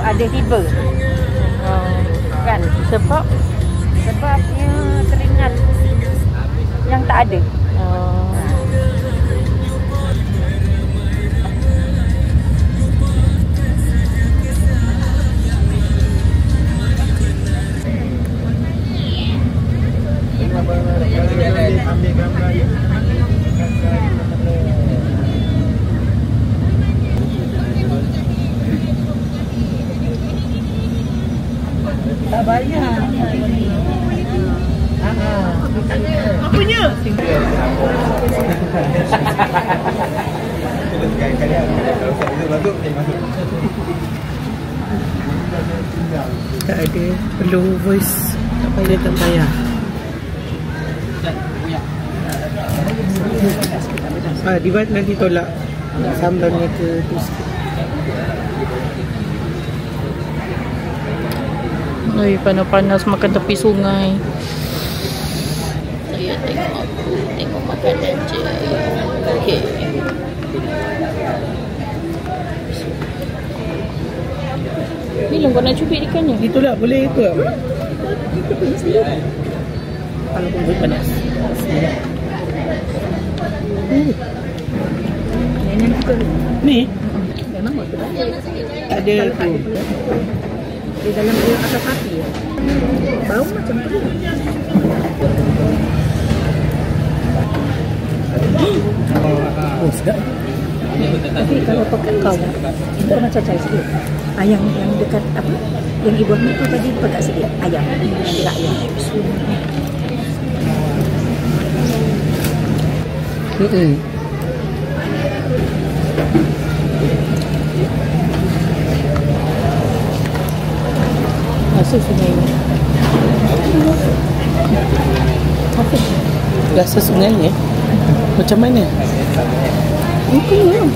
ada hiba. Kan? Sebab dia teringat yang tak ada. Ambil gambar ya. Tak banyak. Apanya? Tak ada, perlu voice. Tak payah. Dibuat nanti tolak sambalnya ke tu sikit. Oi, panas-panas makan tepi sungai. Saya tengok makanan je. Okey. Ni lah kau nak cubit ikannya. Itulah boleh itu. Kalau pun panas. Nenek juga Ni memang betul. ada tu. Di dalam dia atas api ya. Bau macam tu. Oh, sedap. Tapi kalau pekat kau kita macam cari sikit. Ayam yang dekat apa? Yang ibu ni tu tadi pekat sikit. Ayam yang dekat ayam. Rasa sungai ni. Rasa sungai ni macam mana? Mungkin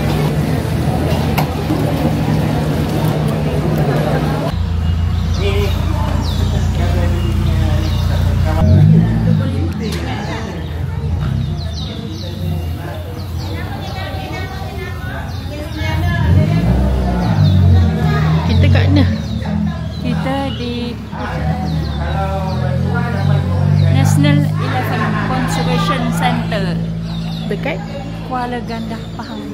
kita kat mana? Kita di National Elephant Conservation Center Dekat? Kuala Gandah, Pahang.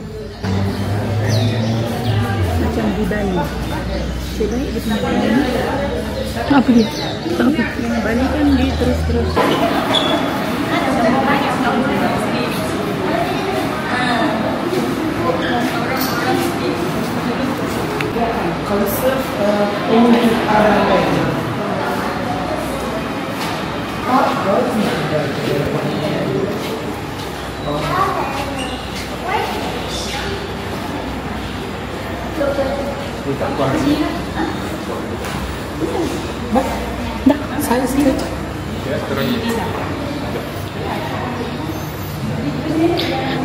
Macam di Bali. Sebaik dia punya Bali ni. Apa dia? Apa? Yang Bali kan dia terus-terus. Konsep ini ada Dah, saya sini.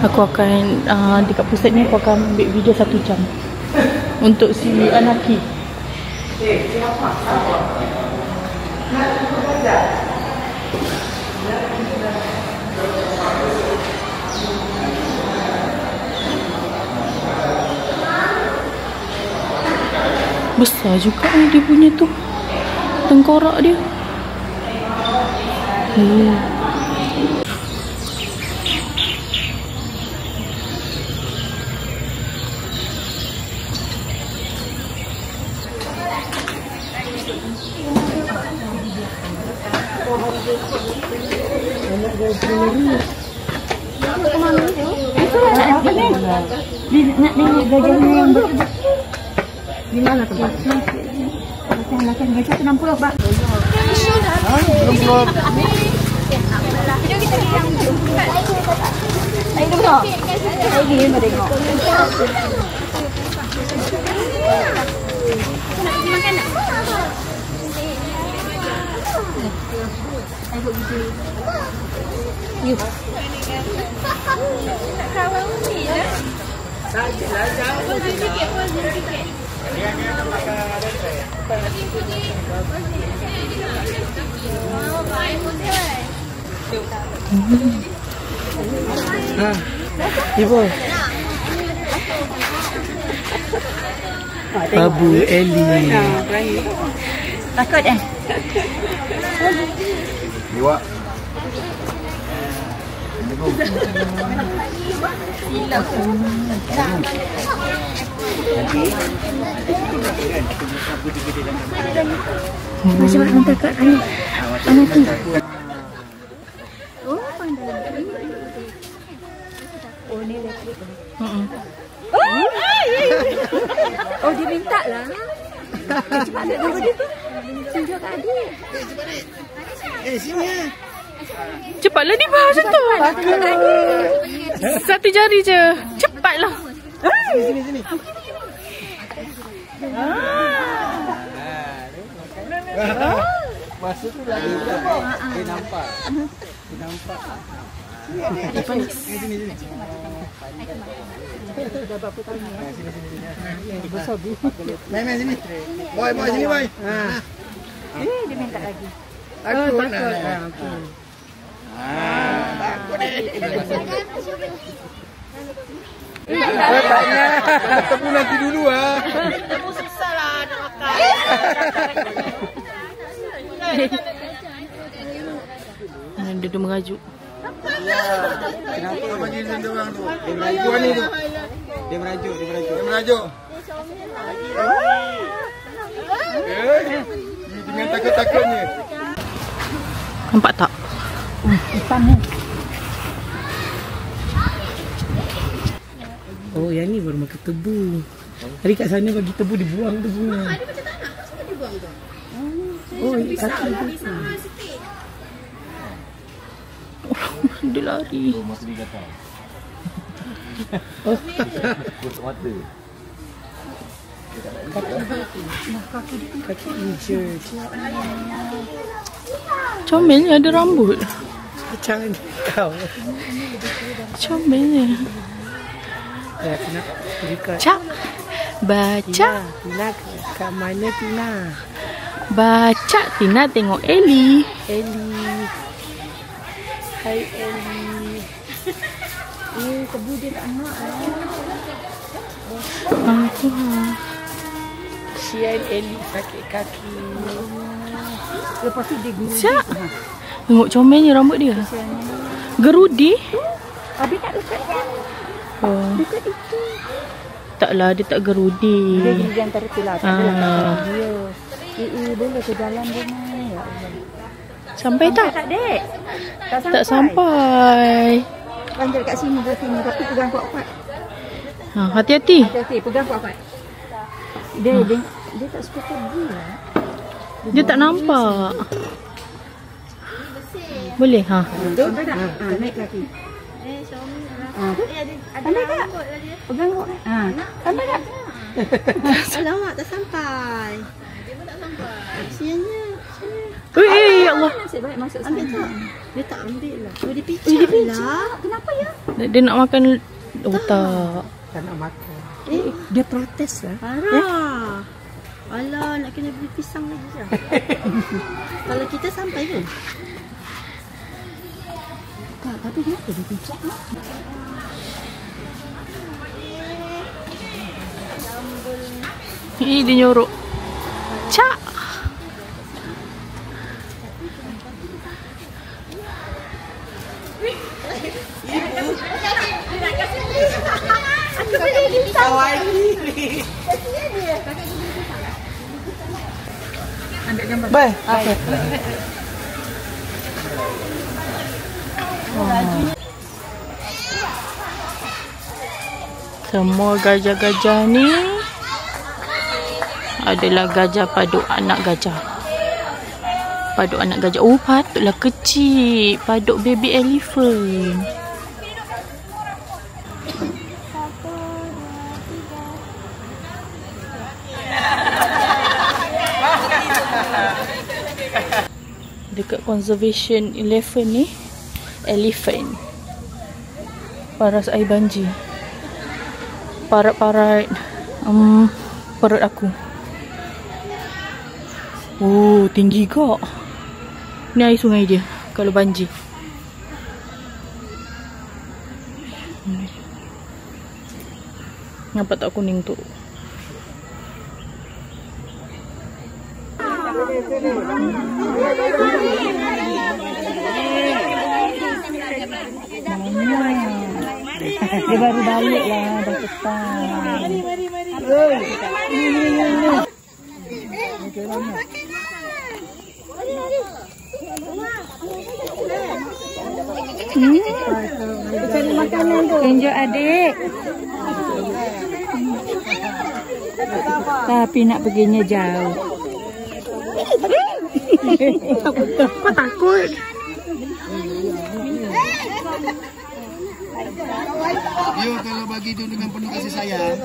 Aku akan dekat pusat ni aku akan ambil video 1 jam untuk si Anaki. Besar juga ni dia punya tu. Tengkorak dia. Nak tengok gajahnya yang betul. Di mana tempat? Makan gajah tu 60 bak. 60. Video kita yang Ayo tengok. Lagi ni tengok. Nak pergi makan tak? Ayo pergi. Yuk. Nak kawan ni ya. Sajalah jauh. Pause sikit. Ibu. Babu Eli. Takut eh? Liwak. Macam mana hantar kat anak tu? Oh, pandai. Oh, ni elektrik. Oh, dia minta lah. Cepat adik dulu dia tu. Tunjuk kat adik. Sini lah. Cepatlah Diva macam tu. Satu jari je. Cepatlah. Sini. Masa tu lagi dia nampak. Sini. Dah berapa tahun ni? Besar bu. Main sini. Boy sini boy. Dia minta lagi. Takut. Takut ni. Taknya. Temu nanti dulu ah. Temu susah lah nak makan. Dia tu merajuk. Kenapa bagi dia orang tu? Dia merajuk ni tu. Dia merajuk. Dengan takut-takutnya. Nampak tak? Hitam ni. Oh, yang ni baru makan tebu. Tadi kat sana bagi tebu dibuang tebunya. Oh, kaki dia. Dia lari. Masa dia kata. Oh, Kut mata. kaki injured. Comelnya ada rambut. Jangan kau. Comelnya. Ya, Tina. Dekat. Cak. Baca. Tina, kat mana Tina? Baca. Tina tengok Eli. Eli. Hai Eli. Tebu dia tak nak lah. Aku. Sian Eli sakit kaki. Lepas tu dia guru. Cak. Tengok comelnya rambut dia. Gerudi. Habis nak lekat kan? Oh. Lekat itu. Taklah, dia tak gerudi. Dia gigi antara tu lah. Tak adalah kat dia. Boleh ke jalan dia ni? Ya Allah. Sampai tak? Tak, dek. Tak sampai. Panjat kat sini, kat sini. Tapi pegang kuat-kuat. Hati-hati. Hati-hati, pegang kuat-kuat. Dia tak suka pergi lah. Dia tak nampak. Boleh? Sampai tak? Naik kaki. Sampai tak? Pegang kuat. Sampai tak? Alamak, tak sampai. Dia pun tak sampai. Kesiannya. Ya Allah. Nasib baik masuk Ambil sini. tak? Dia tak ambil lah. Oh, dia picit lah. Kenapa ya? Dia nak makan. Oh tak. Tak nak makan. Dia protes lah. Parah. Alah, nak kena beli pisang lagi je. Kalau kita sampai pun. Tak, tapi kenapa dia picit? Dia nyorok. Cak. Ambil gambar. Baik. Semua gajah-gajah ni adalah gajah paduk anak gajah. Paduk anak gajah. Oh, patutlah kecil. Paduk baby elephant. Dekat conservation elephant ni, elephant paras air banjir, parat-parat perut aku. Oh, tinggi kok. Ni air sungai dia kalau banjir. Nampak tak kuning tu? Dia baru balik lah, dah petang. Cari makanan tu. Tunjuk adik. Tapi nak perginya jauh. Kau takut? You kalau bagi tu dengan penuh kasih sayang.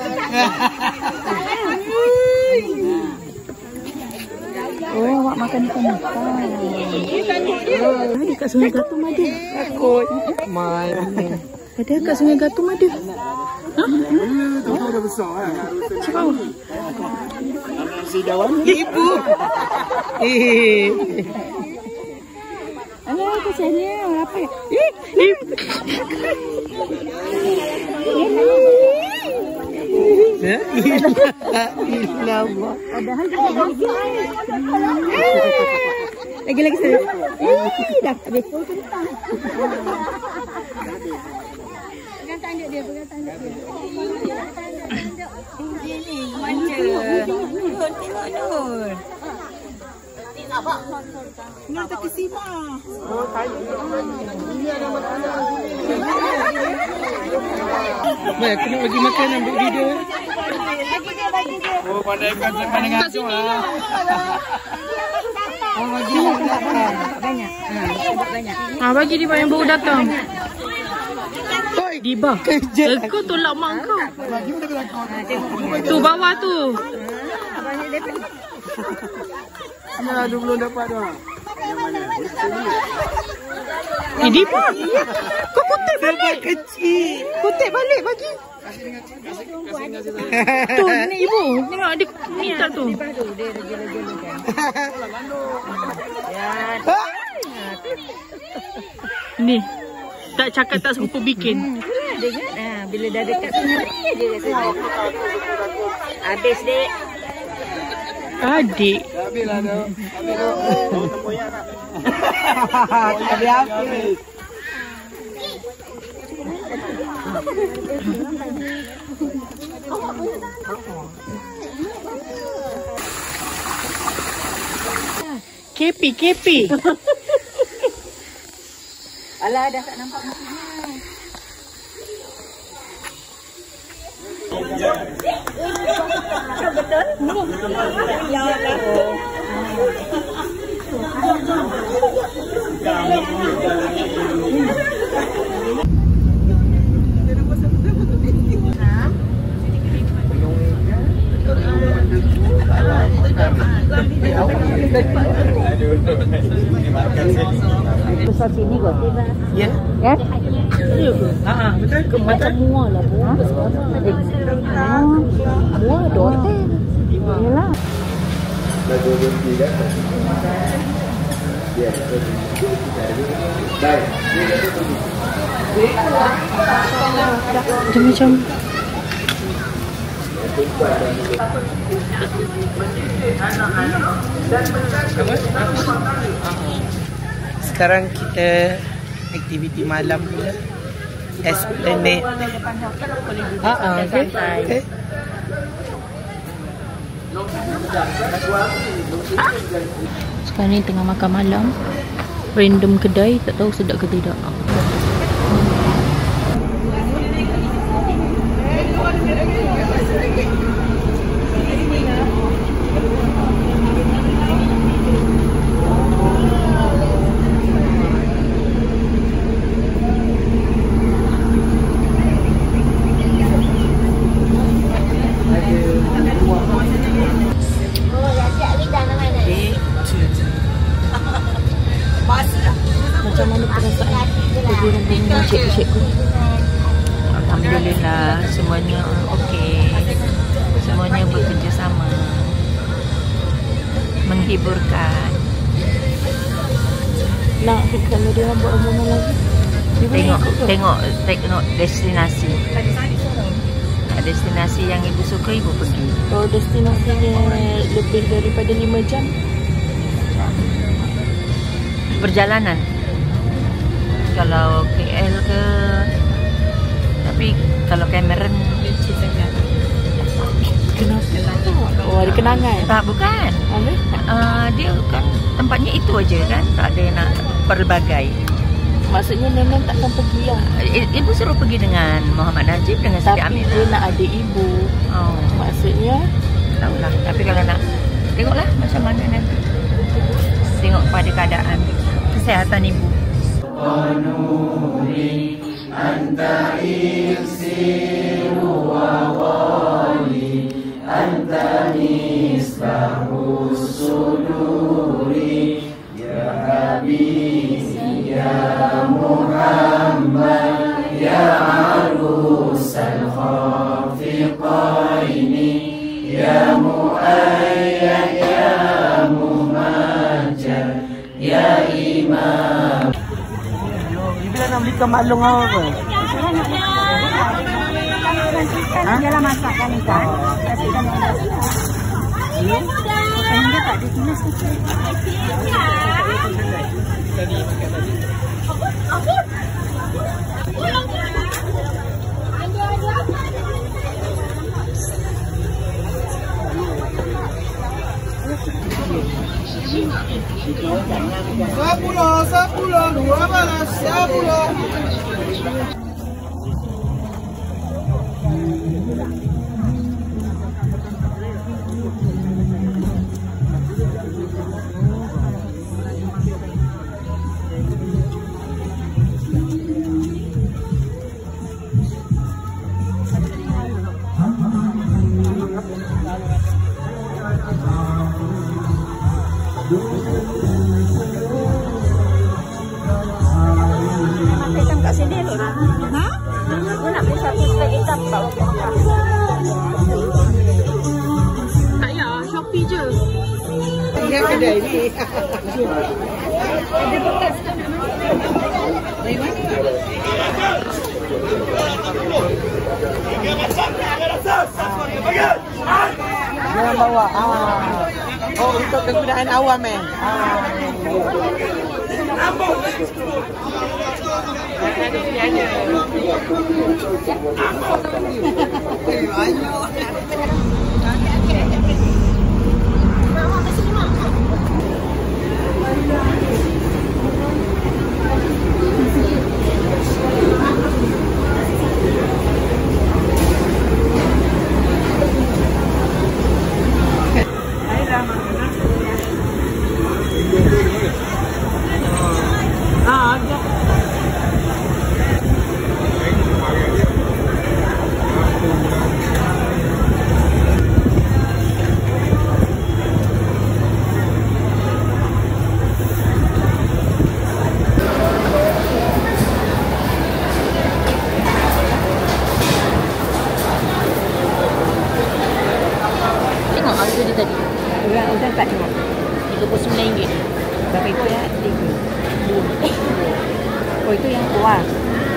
Oh, awak makan ikan-ikan. Ada kat Sungai Gatum ada. Takut. Mana? Ada kat Sungai Gatum ada. Ha? Tu dah besar kan. Cakap. Si Dawan. Ibu. Alah, kesiannya. Apa ya? Ilah. Padahal lagi sekali. Dah habis. Pegang tanduk dia. Ini manja. Tengok. Nur tak kesima. Oh, tadi. Ini ada makanan. Baik, aku nak bagi makan ambil video. Bagi dia. Oh, pandai dengan tu lah. Oh, bagi makan. Banyak. Banyak. Bagi dia yang baru datang. Diba. Kau tolak mak kau. Bagi pun dia takut. Tu bawah tu. Banyak lepas. Mana belum dapat tu. Diba. Kau kutip balik. Kecil. Kutip balik bagi. Tu ni ibu. Tengok dia minta tu. Dia rejol-rejolkan. Ni. Tak cakap tak sempat bikin. Dia kan, bila dah dekat sungai dia rasa. Habis dek. Adik. Habislah tu. Habis. Kepi. Alah, dah tak nampak muka. Betul? Ya Allah. Besar sini kau tiba. Ya. Ya? Betul. Macam muar lah bu. Muar ada hotel. Yalah. Dia macam Sekarang kita aktiviti malam pula. Esplanade. Okay. sekarang ni tengah makan malam. Random kedai, tak tahu sedap ke tidak. Macam mana perasaan pergi dengan cikgu-cikgu? Alhamdulillah, semuanya okey. Semuanya bekerjasama, menghiburkan. Nak kalau dia buat rombongan lagi, tengok destinasi. Destinasi yang ibu suka, ibu pergi. Kalau destinasinya lebih daripada 5 jam, perjalanan. Kalau KL ke, tapi kalau Cameron Kenapa? Oh, ada kenangan. tak, bukan. Dia kan tempatnya itu aja kan, tak ada nak pelbagai. Maksudnya Nenek takkan pergi lah. Ibu suruh pergi dengan Muhammad Najib dengan Siti Tapi Aminah. dia nak ada ibu. Oh, Maksudnya tahulah. Tapi kalau nak, tengoklah macam mana nanti. Tengok pada keadaan kesihatan ibu. Bila nak beli ikan malung apa? Dalam masakan ikan, kasihkan dia tak di sini. Sepuluh, 12, 10. Hitam kat sini tu. Ha? Aku nak beli satu spek hitam tak apa. tak payah, Shopee je. Ingat kedai ni. Ada bekas tu nak Jangan bawa. Oh, untuk kegunaan awam Tengok harga dia tadi. Orang tak tengok. RM39. Berapa itu ya? 3. Oh, itu yang kuah.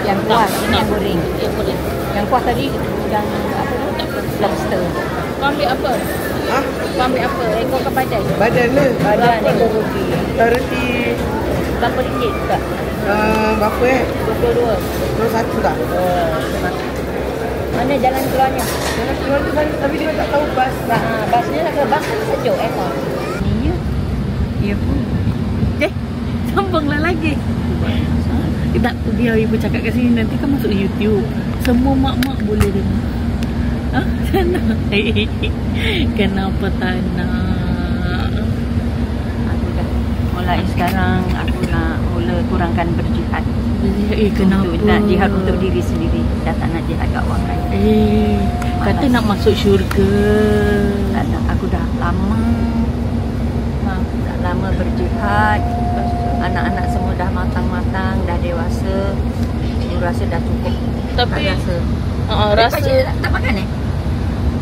Yang kuah, ini yang goreng. Yang goreng. Yang kuah tadi yang apa tu? Lobster. Kau ambil apa? Kau ambil apa? Ekor ke badan? Badan ni. Badan ekor roti. Roti Berapa ringgit tak? berapa 22. 21 tak? Mana jalan keluarnya? Jalan keluar tu balik tapi dia tak tahu bas. Basnya lah ke? Bas kan sejuk aircon. Ni ya? Ya pun. Sambunglah lagi. Tak, biar ibu cakap kat sini, nanti kan masuk YouTube. Semua mak-mak boleh dengar. Tak nak. Kenapa tak nak? Aku dah mulai sekarang aku nak mula kurangkan berjihad. Kenapa? Untuk nak jihad untuk diri sendiri. Dah tak nak jihad kat orang lain. Kata nak masuk syurga. Tak nak. Aku dah lama berjihad. Anak-anak semua dah matang-matang, dah dewasa. Aku rasa dah cukup. Tapi tak rasa. rasa tak makan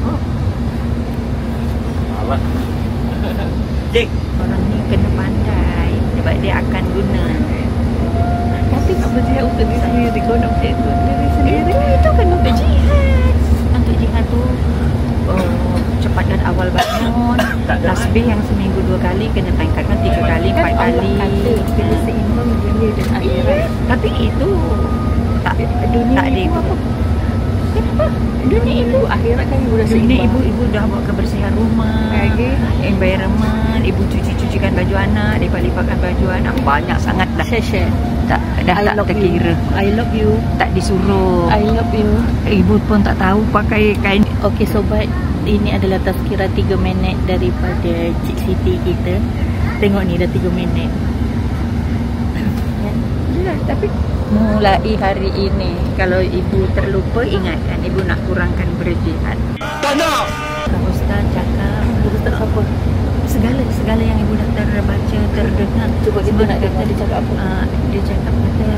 Oh. Awak. Cik. Orang ni kena pandai sebab dia akan guna. tapi nak berjihad untuk diri sendiri. Kau nak berjihad untuk diri sendiri. Itu kan untuk jihad. Untuk jihad tu cepatkan awal bangun. Tasbih yang seminggu 2 kali kena tingkatkan 3 kali, 4 kali. Bila Tapi itu tak dunia tak ada ibu. Kenapa? Dunia ibu akhirat kan ibu dah Dunia seimbang. ibu dah buat kebersihan rumah, Environment, ibu cuci-cucikan baju anak, lipat-lipatkan baju anak, banyak sangat dah. share. Dah tak terkira. I love you. Tak disuruh. I love you. Ibu pun tak tahu pakai kain. Okey sobat, ini adalah tazkirah 3 minit daripada Cik Siti kita. Tengok ni dah 3 minit. Ya, tapi mulai hari ini kalau ibu terlupa, ingatkan ibu nak kurangkan berjihad. Tak nak. Ustaz cakap, Ustaz apa? Segala yang ibu dah terbaca, terdengar. Cuba kita nak dengar dia cakap apa. Dia cakap kata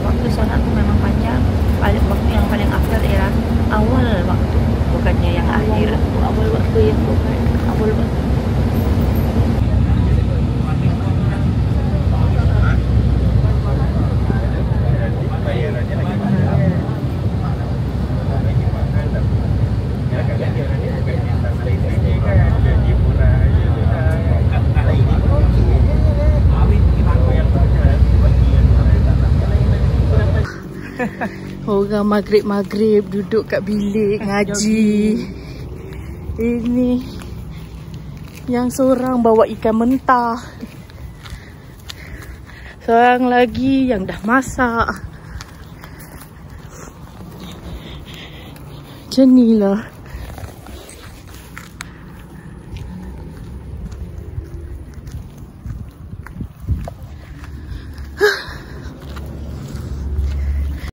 waktu solat tu memang panjang. Waktu yang paling afdal ialah awal waktu, bukannya yang akhir. Awal waktu yang bukan awal waktu. Orang maghrib duduk kat bilik ngaji. Ini yang seorang bawa ikan mentah, seorang lagi yang dah masak. Macam ni lah.